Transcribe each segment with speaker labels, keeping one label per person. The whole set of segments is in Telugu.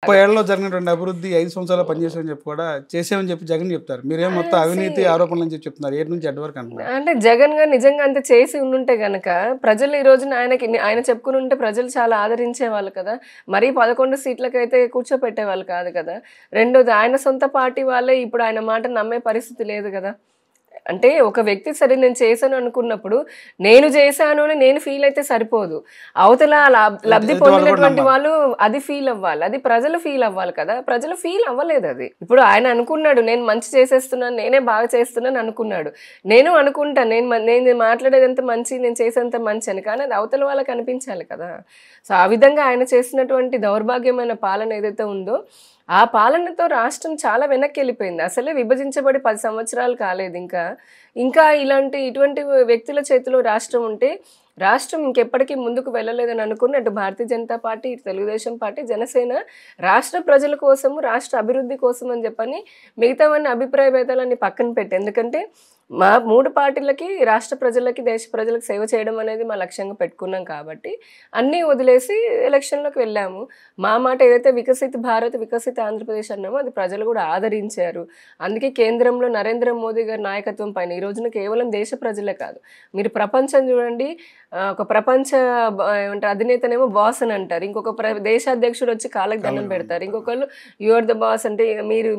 Speaker 1: ఏళ్లలో జరిగినటువంటి అభివృద్ధి 5 సంవత్సరాలు పనిచేసామని చెప్పి కూడా చేసామని చెప్పి జగన్ చెప్తారు. మీరేం మొత్తం అవినీతి ఆరోపణలు అని చెప్పి చెప్తున్నారు. ఏడు నుంచి ఎడ్ వరకు అంటున్నారు.
Speaker 2: అంటే జగన్ గారు నిజంగా అంత చేసి ఉండుంటే గనక ప్రజలు ఈ రోజున ఆయన చెప్పుకుని ఉంటే ప్రజలు చాలా ఆదరించే వాళ్ళు కదా. మరి 11 సీట్లకైతే కూర్చోపెట్టేవాళ్ళు కాదు కదా. రెండోది ఆయన సొంత పార్టీ వాళ్ళే ఇప్పుడు ఆయన మాట నమ్మే పరిస్థితి లేదు కదా. అంటే ఒక వ్యక్తి సరే నేను చేశాను అనుకున్నప్పుడు నేను చేశాను అని నేను ఫీల్ అయితే సరిపోదు. అవతల లబ్ధి పొందినటువంటి వాళ్ళు అది ఫీల్ అవ్వాలి, అది ప్రజలు ఫీల్ అవ్వాలి కదా. ప్రజలు ఫీల్ అవ్వలేదు. అది ఇప్పుడు ఆయన అనుకున్నాడు నేను మంచి చేసేస్తున్నాను, నేనే బాగా చేస్తున్నాను అనుకున్నాడు. నేను అనుకుంటాను నేను మాట్లాడేదంత మంచి, నేను చేసేంత మంచి అని, కానీ అది అవతల వాళ్ళకి అనిపించాలి కదా. సో ఆ విధంగా ఆయన చేసినటువంటి దౌర్భాగ్యమైన పాలన ఏదైతే ఉందో ఆ పాలనతో రాష్ట్రం చాలా వెనక్కి వెళ్ళిపోయింది. అసలే విభజించబడి 10 సంవత్సరాలు కాలేదు. ఇంకా ఇటువంటి వ్యక్తుల చేతిలో రాష్ట్రం ఉంటే రాష్ట్రం ఇంకెప్పటికీ ముందుకు వెళ్ళలేదని అనుకుని అటు భారతీయ జనతా పార్టీ, ఇటు తెలుగుదేశం పార్టీ, జనసేన రాష్ట్ర ప్రజల కోసము, రాష్ట్ర అభివృద్ధి కోసం అని చెప్పని మిగతావన్నీ అభిప్రాయ భేదాలన్నీ పక్కన పెట్టి, ఎందుకంటే మా 3 పార్టీలకి రాష్ట్ర ప్రజలకి, దేశ ప్రజలకు సేవ చేయడం అనేది మా లక్ష్యంగా పెట్టుకున్నాం కాబట్టి అన్నీ వదిలేసి ఎలక్షన్లోకి వెళ్ళాము. మా మాట ఏదైతే వికసిత భారత్, వికసిత ఆంధ్రప్రదేశ్ అన్నామో అది ప్రజలు కూడా ఆదరించారు. అందుకే కేంద్రంలో నరేంద్ర మోదీ గారి నాయకత్వం పైన ఈ రోజున కేవలం దేశ ప్రజలే కాదు, మీరు ప్రపంచం చూడండి. ఒక ప్రపంచ అధినేతనేమో బాస్ అని అంటారు, ఇంకొక దేశాధ్యక్షుడు వచ్చి కాళ్ళకి దండం పెడతారు, ఇంకొకళ్ళు యువర్ ద బాస్ అంటే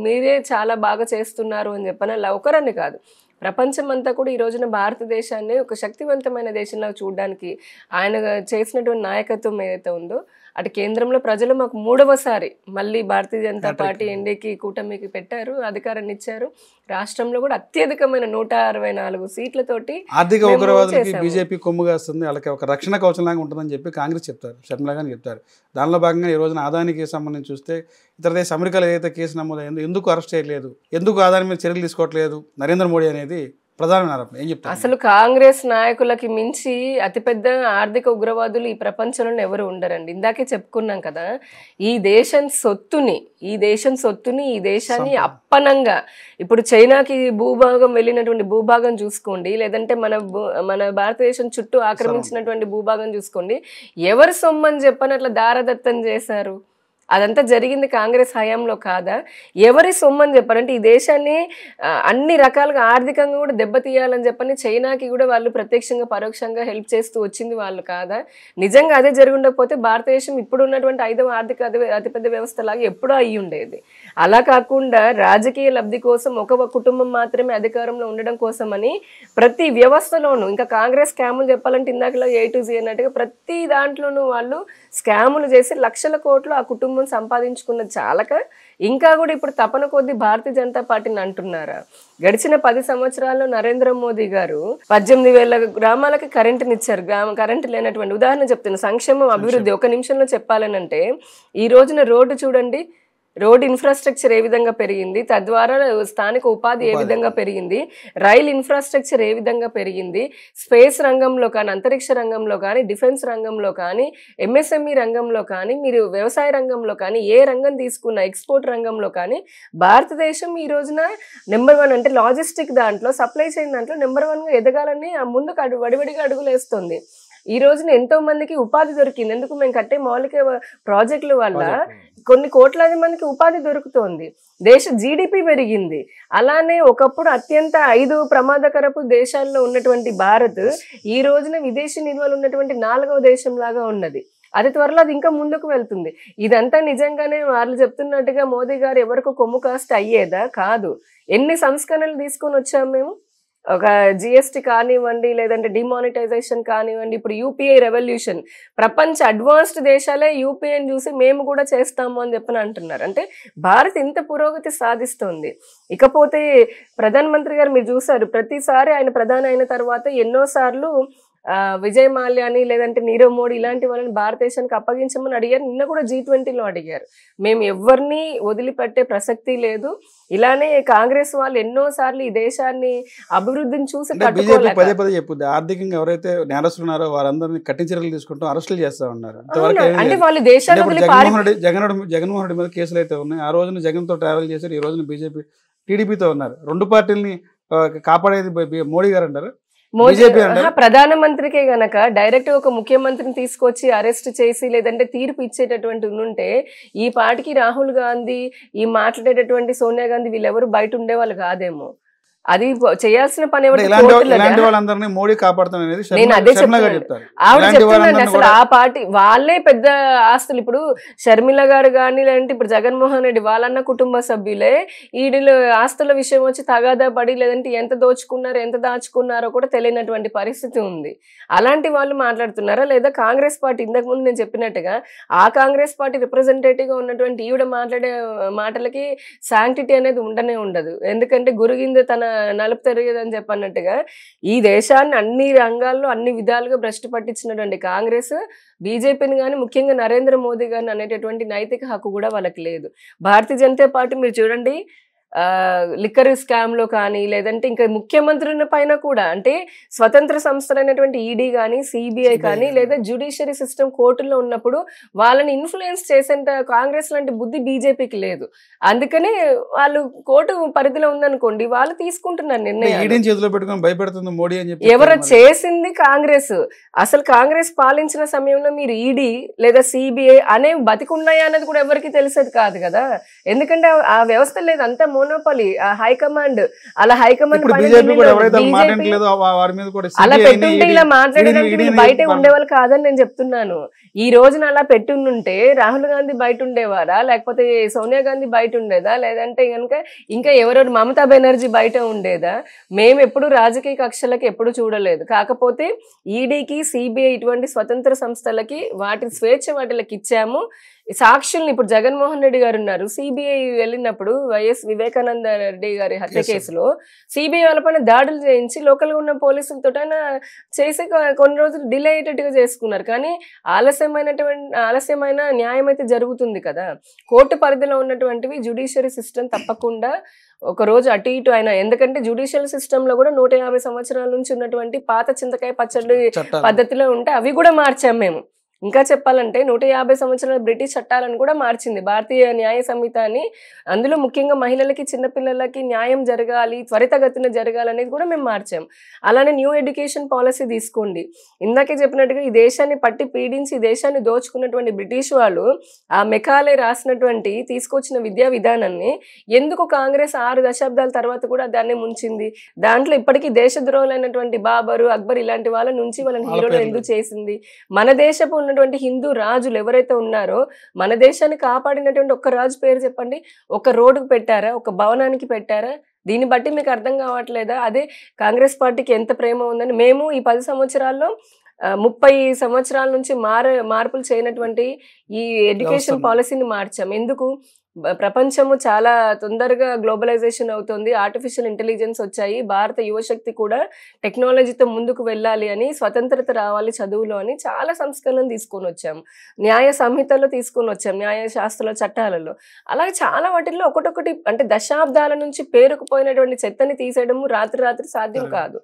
Speaker 2: మీరే చాలా బాగా చేస్తున్నారు అని చెప్పని అలా ఒకరని కాదు, ప్రపంచం అంతా కూడా ఈ రోజున భారతదేశాన్ని ఒక శక్తివంతమైన దేశంలో చూడడానికి ఆయన చేసినటువంటి నాయకత్వం ఏదైతే ఉందో అటు కేంద్రంలో ప్రజలు మాకు 3వసారి మళ్ళీ భారతీయ జనతా పార్టీ ఎన్డీకి కూటమికి పెట్టారు, అధికారాన్ని ఇచ్చారు. రాష్ట్రంలో కూడా అత్యధికమైన 164 సీట్లతోటి
Speaker 1: ఆర్థిక ఉగ్రవాదులకి బీజేపీ కొమ్ముగాస్తుంది, వాళ్ళకి ఒక రక్షణ కవచంలాగా ఉంటుందని చెప్పి కాంగ్రెస్ చెప్తారు, షర్మిల గారు చెప్తారు. దానిలో భాగంగా ఈ రోజున ఆదాని కేసు సంబంధించి చూస్తే ఇతర దేశ అమెరికాలో ఏదైతే కేసు నమోదైందో ఎందుకు అరెస్ట్ చేయలేదు, ఎందుకు ఆదాని మీద చర్యలు తీసుకోవట్లేదు నరేంద్ర మోడీ అనేది ప్రధానమైన ఆరోపణ. ఏం చెప్తారు?
Speaker 2: అసలు కాంగ్రెస్ నాయకులకి మించి అతిపెద్ద ఆర్థిక ఉగ్రవాదులు ఈ ప్రపంచంలో ఎవరు ఉండరండి. ఇందాకే చెప్పుకున్నాం కదా, ఈ దేశం సొత్తుని ఈ దేశాన్ని అప్పనంగా ఇప్పుడు చైనాకి భూభాగం వెళ్ళినటువంటి భూభాగం చూసుకోండి, లేదంటే మన భారతదేశం చుట్టూ ఆక్రమించినటువంటి భూభాగం చూసుకోండి, ఎవరు సొమ్మని చెప్పని అట్లా దారదత్తం చేశారు. అదంతా జరిగింది కాంగ్రెస్ హయాంలో కాదా? ఎవరి సొమ్మని చెప్పారంటే ఈ దేశాన్ని అన్ని రకాలుగా ఆర్థికంగా కూడా దెబ్బతీయాలని చెప్పని చైనాకి కూడా వాళ్ళు ప్రత్యక్షంగా పరోక్షంగా హెల్ప్ చేస్తూ వచ్చింది వాళ్ళు కాదా? నిజంగా అదే జరిగి ఉండకపోతే భారతదేశం ఇప్పుడు ఉన్నటువంటి 5వ ఆర్థిక అతిపెద్ద వ్యవస్థ లాగా ఎప్పుడో అయ్యి ఉండేది. అలా కాకుండా రాజకీయ లబ్ధి కోసం ఒక కుటుంబం మాత్రమే అధికారంలో ఉండడం కోసమని ప్రతి వ్యవస్థలోనూ, ఇంకా కాంగ్రెస్ స్కాములు చెప్పాలంటే ఇందాకలో A to Z అన్నట్టుగా ప్రతి దాంట్లోనూ వాళ్ళు స్కాములు చేసి లక్షల కోట్లు ఆ కుటుంబం సంపాదించుకున్నది చాలక ఇంకా కూడా ఇప్పుడు తపన కొద్దీ భారతీయ జనతా పార్టీని అంటున్నారా? గడిచిన 10 సంవత్సరాల్లో నరేంద్ర మోదీ గారు 18,000 గ్రామాలకి కరెంటునిచ్చారు. కరెంటు లేనటువంటి ఉదాహరణ చెప్తున్నా, సంక్షేమం అభివృద్ధి ఒక నిమిషంలో చెప్పాలనంటే ఈ రోజున రోడ్డు చూడండి, రోడ్ ఇన్ఫ్రాస్ట్రక్చర్ ఏ విధంగా పెరిగింది, తద్వారా స్థానిక ఉపాధి ఏ విధంగా పెరిగింది, రైల్ ఇన్ఫ్రాస్ట్రక్చర్ ఏ విధంగా పెరిగింది, స్పేస్ రంగంలో కానీ, అంతరిక్ష రంగంలో కానీ, డిఫెన్స్ రంగంలో కానీ, MSME రంగంలో కానీ, మీరు వ్యవసాయ రంగంలో కానీ, ఏ రంగం తీసుకున్న ఎక్స్పోర్ట్ రంగంలో కానీ భారతదేశం ఈ రోజున నెంబర్ 1 అంటే లాజిస్టిక్ దాంట్లో, సప్లై చైన్ దాంట్లో నెంబర్ 1గా ఎదగాలని ముందుకు వడివడిగా అడుగులు వేస్తుంది. ఈ రోజున ఎంతో మందికి ఉపాధి దొరికింది. ఎందుకు? మేము కట్టే మౌలిక ప్రాజెక్టుల వల్ల కొన్ని కోట్లాది మందికి ఉపాధి దొరుకుతోంది, దేశ GDP పెరిగింది. అలానే ఒకప్పుడు అత్యంత 5 ప్రమాదకరపు దేశాల్లో ఉన్నటువంటి భారత్ ఈ రోజున విదేశీ నిల్వలు ఉన్నటువంటి 4వ దేశం లాగా ఉన్నది. అది త్వరలో అది ఇంకా ముందుకు వెళ్తుంది. ఇదంతా నిజంగానే వాళ్ళు చెప్తున్నట్టుగా మోదీ గారు ఎవరికి కొమ్ము కాస్ట్ అయ్యేదా? కాదు. ఎన్ని సంస్కరణలు తీసుకొని వచ్చాం మేము, ఒక GST కానివ్వండి, లేదంటే డిమానిటైజేషన్ కానివ్వండి, ఇప్పుడు UPI రెవల్యూషన్, ప్రపంచ అడ్వాన్స్డ్ దేశాలే UPIని చూసి మేము కూడా చేస్తాము అని చెప్పని అంటున్నారు. అంటే భారత్ ఇంత పురోగతి సాధిస్తుంది. ఇకపోతే ప్రధానమంత్రి గారు మీరు చూసారు, ప్రతిసారి ఆయన ప్రధాని అయిన తర్వాత ఎన్నోసార్లు విజయ్ మాల్యాని లేదంటే నీరవ్ మోడీ ఇలాంటి వాళ్ళని భారతదేశానికి అప్పగించమని అడిగారు. నిన్న కూడా G20లో అడిగారు. మేము ఎవరిని వదిలిపెట్టే ప్రసక్తి లేదు. ఇలానే కాంగ్రెస్ వాళ్ళు ఎన్నోసార్లు ఈ దేశాన్ని అభివృద్ధిని చూసి
Speaker 1: చెప్పుద్ది, ఆర్థికంగా ఎవరైతే నేరస్తులు ఉన్నారో వారందరినీ కఠిన చర్యలు తీసుకుంటాం, అరెస్టులు చేస్తా ఉన్నారు.
Speaker 2: అంటే వాళ్ళు దేశాన్ని
Speaker 1: జగన్మోహన్ రెడ్డి మీద కేసులు అయితే ఉన్నాయి. ఆ రోజున జగన్ తో ట్రావెల్ చేశారు, ఈ రోజున బీజేపీ TDPతో ఉన్నారు. 2 పార్టీలని కాపాడేది మోడీ గారు అంటారు. బీజేపీ అంటారు.
Speaker 2: ప్రధానమంత్రికే గనక డైరెక్ట్ ఒక ముఖ్యమంత్రిని తీసుకొచ్చి అరెస్ట్ చేసి లేదంటే తీర్పు ఇచ్చేటటువంటి ఉంటే ఈ పాటికి రాహుల్ గాంధీ, ఈ మాట్లాడేటటువంటి సోనియా గాంధీ వీళ్ళెవరు బయట ఉండేవాళ్ళు కాదేమో. అది చేయాల్సిన పని
Speaker 1: ఇలాంటి వాళ్ళందరినీ మోడీ కాపాడుతాననేది
Speaker 2: నేను అదే
Speaker 1: శర్మిల గారు చెప్తారు.
Speaker 2: ఆవిడ చెప్తున్నాను. అసలు ఆ పార్టీ వాళ్ళే పెద్ద ఆస్తులు. ఇప్పుడు షర్మిల గారు కానీ లేదంటే ఇప్పుడు జగన్మోహన్ రెడ్డి వాళ్ళన్న కుటుంబ సభ్యులే ఈడిలో ఆస్తుల విషయం వచ్చి తగాదా పడి లేదంటే ఎంత దోచుకున్నారో ఎంత దాచుకున్నారో కూడా తెలియనటువంటి పరిస్థితి ఉంది. అలాంటి వాళ్ళు మాట్లాడుతున్నారా? లేదా కాంగ్రెస్ పార్టీ ఇంతకు ముందు నేను చెప్పినట్టుగా ఆ కాంగ్రెస్ పార్టీ రిప్రజెంటేటివ్ గా ఉన్నటువంటి ఈవిడ మాట్లాడే మాటలకి శాంక్టిటీ అనేది ఉండనే ఉండదు. ఎందుకంటే గురుగింద తన నలుపు తిరిగేదని చెప్పన్నట్టుగా ఈ దేశాన్ని అన్ని రంగాల్లో అన్ని విధాలుగా భ్రష్టు పట్టించినటువంటి కాంగ్రెస్ బీజేపీని కానీ ముఖ్యంగా నరేంద్ర మోదీ గారిని అనేటటువంటి నైతిక హక్కు కూడా వాళ్ళకి లేదు. భారతీయ జనతా పార్టీ మీరు చూడండి, లిక్కర్ స్కామ్ లో కానీ లేదంటే ఇంకా ముఖ్యమంత్రుల పైన కూడా అంటే స్వతంత్ర సంస్థలైనటువంటి ఈడీ కానీ సిబిఐ కానీ లేదా జ్యుడిషియరీ సిస్టమ్ కోర్టుల్లో ఉన్నప్పుడు వాళ్ళని ఇన్ఫ్లుయెన్స్ చేసేంత కాంగ్రెస్ లాంటి బుద్ధి బీజేపీకి లేదు. అందుకనే వాళ్ళు కోర్టు పరిధిలో ఉందనుకోండి వాళ్ళు తీసుకుంటున్నారు నిర్ణయం.
Speaker 1: చేతిలో పెట్టుకొని భయపెడుతుంది మోడీ అని చెప్పి
Speaker 2: ఎవరో చేసింది కాంగ్రెస్. అసలు కాంగ్రెస్ పాలించిన సమయంలో మీరు ఈడీ లేదా సిబిఐ అనేవి బతికున్నాయా అనేది కూడా ఎవరికి తెలిసేది కాదు కదా. ఎందుకంటే ఆ వ్యవస్థ లేదు, అంతా మోనోపాలి. హైకమాండ్ అలా హైకమాండ్ అలా పెట్టుంటే ఇలా మాట్లాడడానికి బయట ఉండేవాళ్ళు కాదని నేను చెప్తున్నాను. ఈ రోజున అలా పెట్టుంటే రాహుల్ గాంధీ బయట ఉండేవారా, లేకపోతే సోనియా గాంధీ బయట ఉండేదా, లేదంటే కనుక ఇంకా ఎవరెవరు మమతా బెనర్జీ బయట ఉండేదా? మేము ఎప్పుడు రాజకీయ కక్షలకి ఎప్పుడు చూడలేదు. కాకపోతే ఈడీకి సిబిఐ ఇటువంటి స్వతంత్ర సంస్థలకి వాటి స్వేచ్ఛ వాటికి ఇచ్చాము. సాక్షుల్ని ఇప్పుడు జగన్మోహన్ రెడ్డి గారు ఉన్నారు, సిబిఐ వెళ్ళినప్పుడు వైఎస్ వివేకానంద రెడ్డి గారి హత్య కేసులో సిబిఐ వాళ్ళపైన దాడులు చేయించి లోకల్ గా ఉన్న పోలీసులతో చేసి కొన్ని రోజులు డిలే అయ్యేటట్టుగా చేసుకున్నారు. కానీ ఆలస్యమైన న్యాయం అయితే జరుగుతుంది కదా. కోర్టు పరిధిలో ఉన్నటువంటివి జ్యుడిషియరీ సిస్టమ్ తప్పకుండా ఒక రోజు అటు ఇటు అయినా, ఎందుకంటే జ్యుడిషియల్ సిస్టమ్ లో కూడా 150 సంవత్సరాల నుంచి ఉన్నటువంటి పాత చింతకాయ పచ్చడి పద్ధతిలో ఉంటే అవి కూడా మార్చాం మేము. ఇంకా చెప్పాలంటే 150 సంవత్సరాల బ్రిటిష్ చట్టాలను కూడా మార్చింది భారతీయ న్యాయ సంహిత అని. అందులో ముఖ్యంగా మహిళలకి చిన్నపిల్లలకి న్యాయం జరగాలి, త్వరితగతిన జరగాలి అనేది కూడా మేము మార్చాం. అలానే న్యూ ఎడ్యుకేషన్ పాలసీ తీసుకోండి. ఇందాకే చెప్పినట్టుగా ఈ దేశాన్ని పట్టి పీడించి ఈ దేశాన్ని దోచుకున్నటువంటి బ్రిటిష్ వాళ్ళు ఆ మెకాలే రాసినటువంటి తీసుకొచ్చిన విద్యా విధానాన్ని ఎందుకు కాంగ్రెస్ 6 దశాబ్దాల తర్వాత కూడా దాన్ని ముంచింది? దాంట్లో ఇప్పటికీ దేశద్రోహులైనటువంటి బాబరు, అక్బర్ ఇలాంటి వాళ్ళ నుంచి వాళ్ళని హీరోలు ఎందుకు చేసింది? మన దేశపు ఉన్నటువంటి హిందూ రాజులు ఎవరైతే ఉన్నారో మన దేశాన్ని కాపాడినటువంటి ఒక్క రాజు పేరు చెప్పండి. ఒక రోడ్డుకు పెట్టారా, ఒక భవనానికి పెట్టారా? దీన్ని బట్టి మీకు అర్థం కావట్లేదా అదే కాంగ్రెస్ పార్టీకి ఎంత ప్రేమ ఉందని? మేము ఈ 10 సంవత్సరాల్లో 30 సంవత్సరాల నుంచి మార్పులు చేయనటువంటి ఈ ఎడ్యుకేషన్ పాలసీని మార్చాం. ఎందుకు? ప్రపంచము చాలా తొందరగా గ్లోబలైజేషన్ అవుతుంది, ఆర్టిఫిషియల్ ఇంటెలిజెన్స్ వచ్చాయి, భారత యువశక్తి కూడా టెక్నాలజీతో ముందుకు వెళ్ళాలి అని, స్వతంత్రత రావాలి చదువులో అని చాలా సంస్కరణలు తీసుకొని వచ్చాము. న్యాయ సంహితలో తీసుకొని వచ్చాం, న్యాయ శాస్త్రాల చట్టాలలో. అలాగే చాలా వాటిల్లో ఒకటొకటి అంటే దశాబ్దాల నుంచి పేరుకుపోయినటువంటి చెత్తని తీసేయడము రాత్రి సాధ్యం కాదు.